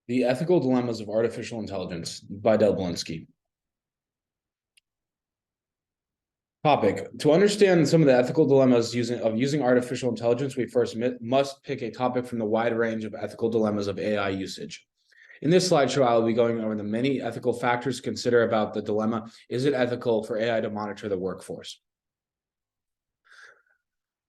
The Ethical Dilemmas of Artificial Intelligence by Del Blinsky. Topic. To understand some of the ethical dilemmas of using artificial intelligence, we first must pick a topic from the wide range of ethical dilemmas of AI usage. In this slideshow, I will be going over the many ethical factors to consider about the dilemma, is it ethical for AI to monitor the workforce?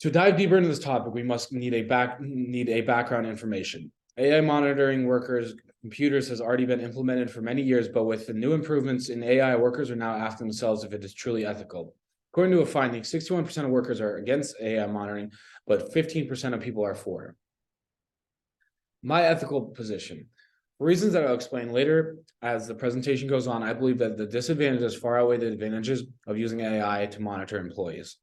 To dive deeper into this topic, we must need a background information. AI monitoring workers' computers has already been implemented for many years, but with the new improvements in AI, workers are now asking themselves if it is truly ethical. According to a finding, 61% of workers are against AI monitoring, but 15% of people are for it. My ethical position. For reasons that I'll explain later as the presentation goes on, I believe that the disadvantages far outweigh the advantages of using AI to monitor employees.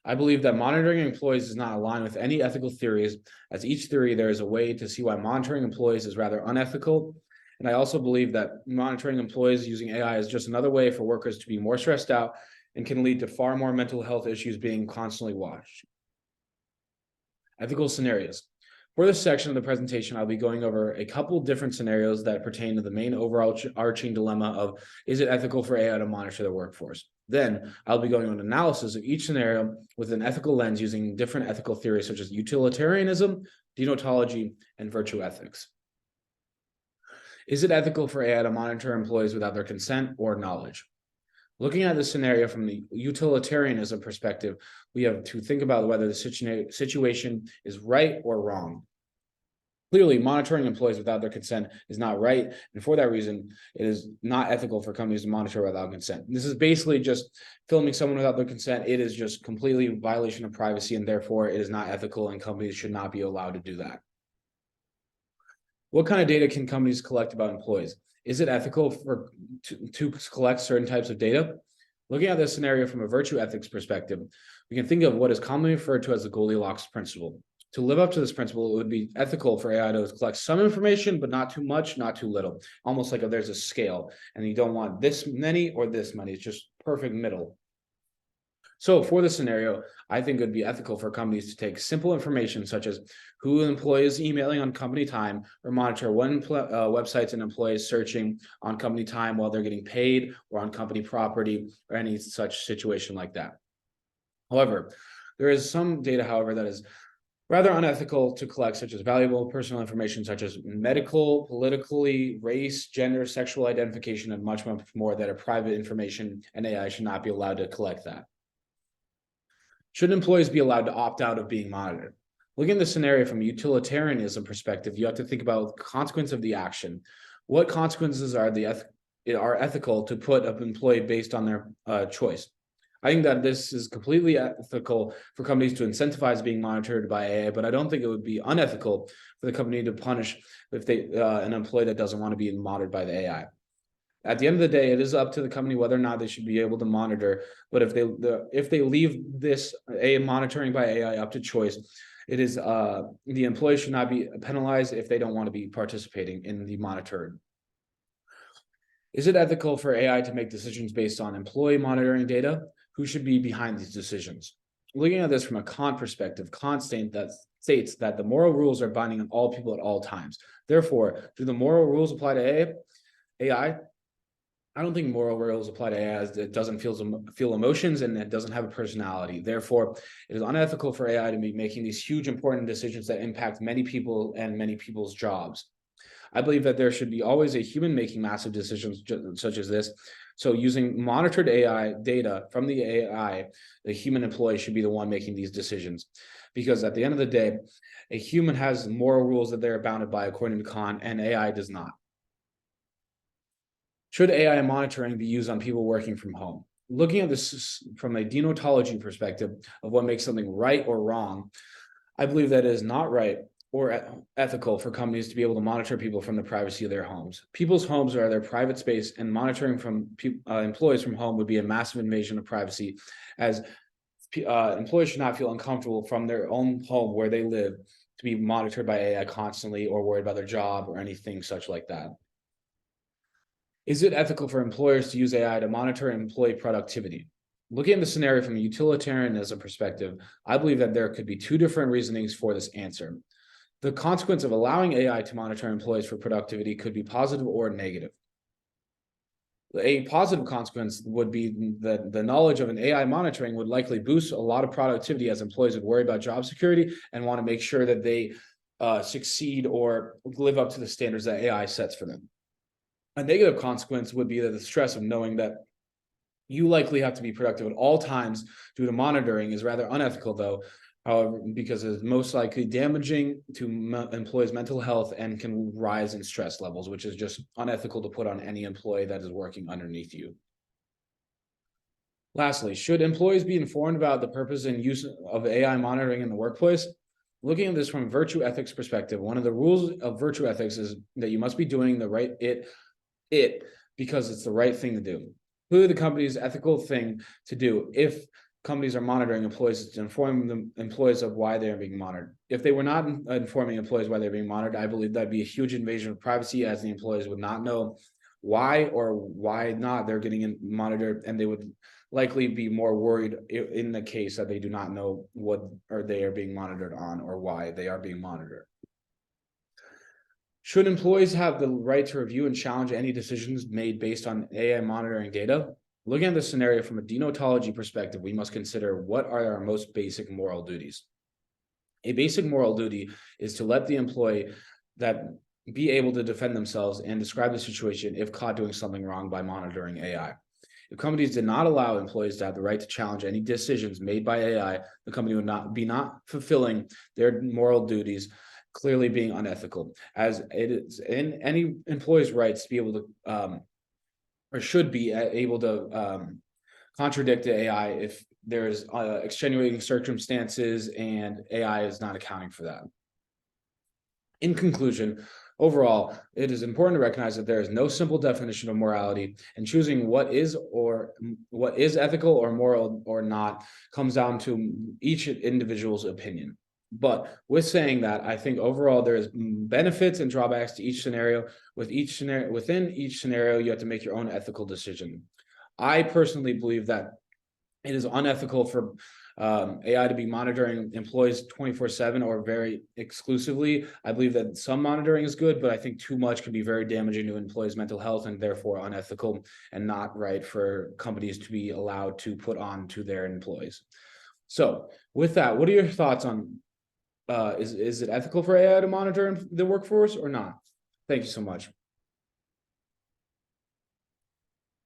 I believe that monitoring employees does not align with any ethical theories, as each theory there is a way to see why monitoring employees is rather unethical. And I also believe that monitoring employees using AI is just another way for workers to be more stressed out and can lead to far more mental health issues being constantly watched. Ethical scenarios. For this section of the presentation, I'll be going over a couple different scenarios that pertain to the main overarching dilemma of, is it ethical for AI to monitor the workforce? Then I'll be going on analysis of each scenario with an ethical lens using different ethical theories such as utilitarianism, deontology, and virtue ethics. Is it ethical for AI to monitor employees without their consent or knowledge? Looking at the scenario from the utilitarianism perspective, we have to think about whether the situation is right or wrong. Clearly, monitoring employees without their consent is not right, and for that reason, it is not ethical for companies to monitor without consent. This is basically just filming someone without their consent. It is just completely a violation of privacy, and therefore it is not ethical, and companies should not be allowed to do that. What kind of data can companies collect about employees? Is it ethical to collect certain types of data? Looking at this scenario from a virtue ethics perspective, we can think of what is commonly referred to as the Goldilocks principle. To live up to this principle, it would be ethical for AI to collect some information, but not too much, not too little. Almost like if there's a scale and you don't want this many or this many. It's just perfect middle. So for this scenario, I think it would be ethical for companies to take simple information such as who an employee is emailing on company time, or monitor when websites and employees searching on company time while they're getting paid or on company property or any such situation like that. However, there is some data, however, that is rather unethical to collect, such as valuable personal information such as medical, politically, race, gender, sexual identification, and much, much more that are private information, and AI should not be allowed to collect that. Should employees be allowed to opt out of being monitored? Looking at the scenario from a utilitarianism perspective, you have to think about the consequence of the action. What consequences are ethical to put an employee based on their choice? I think that this is completely ethical for companies to incentivize being monitored by AI, but I don't think it would be unethical for the company to punish if an employee that doesn't want to be monitored by the AI. At the end of the day, it is up to the company whether or not they should be able to monitor. But if they leave this monitoring by AI up to choice, it is the employee should not be penalized if they don't want to be participating in the monitoring. Is it ethical for AI to make decisions based on employee monitoring data? Who should be behind these decisions? Looking at this from a Kant perspective, Kant states that the moral rules are binding on all people at all times. Therefore, do the moral rules apply to AI? I don't think moral rules apply to AI, as it doesn't feel emotions and it doesn't have a personality. Therefore, it is unethical for AI to be making these huge important decisions that impact many people and many people's jobs. I believe that there should be always a human making massive decisions such as this. So using monitored AI data from the AI, the human employee should be the one making these decisions. Because at the end of the day, a human has moral rules that they're bounded by according to Kant, and AI does not. Should AI monitoring be used on people working from home? Looking at this from a deontology perspective of what makes something right or wrong, I believe that it is not right or ethical for companies to be able to monitor people from the privacy of their homes. People's homes are their private space, and monitoring from employees from home would be a massive invasion of privacy, as employees should not feel uncomfortable from their own home where they live to be monitored by AI constantly or worried about their job or anything such like that. Is it ethical for employers to use AI to monitor employee productivity? Looking at the scenario from a utilitarianism perspective, I believe that there could be two different reasonings for this answer. The consequence of allowing AI to monitor employees for productivity could be positive or negative. A positive consequence would be that the knowledge of an AI monitoring would likely boost a lot of productivity, as employees would worry about job security and want to make sure that they succeed or live up to the standards that AI sets for them. A negative consequence would be that the stress of knowing that you likely have to be productive at all times due to monitoring is rather unethical, though, however, because it's most likely damaging to employees' mental health and can rise in stress levels, which is just unethical to put on any employee that is working underneath you. Lastly, should employees be informed about the purpose and use of AI monitoring in the workplace? Looking at this from a virtue ethics perspective, one of the rules of virtue ethics is that you must be doing the right because it's the right thing to do. Clearly, the company's ethical thing to do if companies are monitoring employees is to inform the employees of why they are being monitored. If they were not informing employees why they're being monitored, I believe that'd be a huge invasion of privacy, as the employees would not know why or why not they're getting monitored, and they would likely be more worried in the case that they do not know what or they are being monitored on or why they are being monitored. Should employees have the right to review and challenge any decisions made based on AI monitoring data? Looking at the scenario from a deontology perspective, we must consider what are our most basic moral duties. A basic moral duty is to let the employee that be able to defend themselves and describe the situation if caught doing something wrong by monitoring AI. If companies did not allow employees to have the right to challenge any decisions made by AI, the company would not be fulfilling their moral duties, clearly being unethical, as it is in any employee's rights to be able to or should be able to contradict the AI if there's extenuating circumstances and AI is not accounting for that. In conclusion, overall, it is important to recognize that there is no simple definition of morality, and choosing what is ethical or moral or not comes down to each individual's opinion. But with saying that, I think overall there's benefits and drawbacks to each scenario. Within each scenario, you have to make your own ethical decision. I personally believe that it is unethical for AI to be monitoring employees 24/7 or very exclusively. I believe that some monitoring is good, but I think too much can be very damaging to employees' mental health and therefore unethical and not right for companies to be allowed to put on to their employees. So with that, what are your thoughts on is it ethical for AI to monitor the workforce or not? Thank you so much.